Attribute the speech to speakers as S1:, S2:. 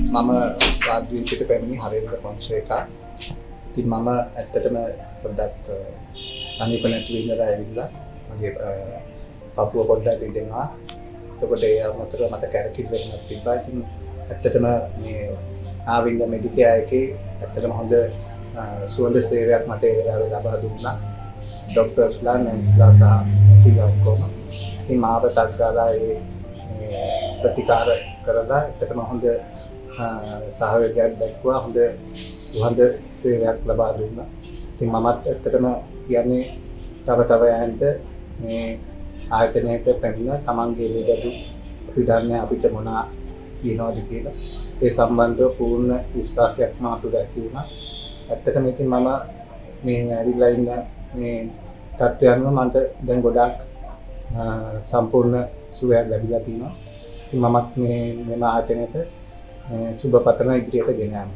S1: මම රාජ්‍යයෙන් සිට පැමිණි හරියට පොන්සේකා. ඉතින් මම ඇත්තටම පොඩ්ඩක් සනීප නැතුව ඉඳලා ඇවිල්ලා මගේ පපුව පොඩ්ඩක් රිදෙනවා. එතකොට ඒ අතරතුර මට කැරකිලි වෙනක් තිබ්බා. ඉතින් ඇත්තටම මේ ආවිල්ල මෙඩිකෙයා එකේ ඇත්තටම හොඳ සුවඳ සේවයක් මට ඒ වෙලාවේ ලබා දුන්නා. ડોක්ටර්ස්ලා නර්ස්ලා සහ නර්සිලා ඔක්කොම. ඉතින් මාව තත්කාලා ඒ ප්‍රතිකාර කරලා ඇත්තටම හොඳ සහයෝගයක් දක්වා හොඳ සුවඳ සේවයක් ලබා දුන්නා. ඉතින් මමත් ඇත්තටම කියන්නේ තව යන්ට මේ ආයතනයට පැමිණ තමන්ගේ ලෙඩු අපි දන්නේ අපිට මොනවා කියනවාද කියලා ඒ සම්බන්ධව පූර්ණ විශ්වාසයක් මා තුළ ඇති වුණා. ඇත්තටම ඉතින් මම මේ ඇවිල්ලා ඉන්න මේ තත්ත්වයන්ව මට දැන් ගොඩාක් සම්පූර්ණ සුවයක් ලැබිලා තියෙනවා. ඉතින් මමත් මෙම ආයතනයට සුබ පතන ඉදිරියට ගෙන යනවා.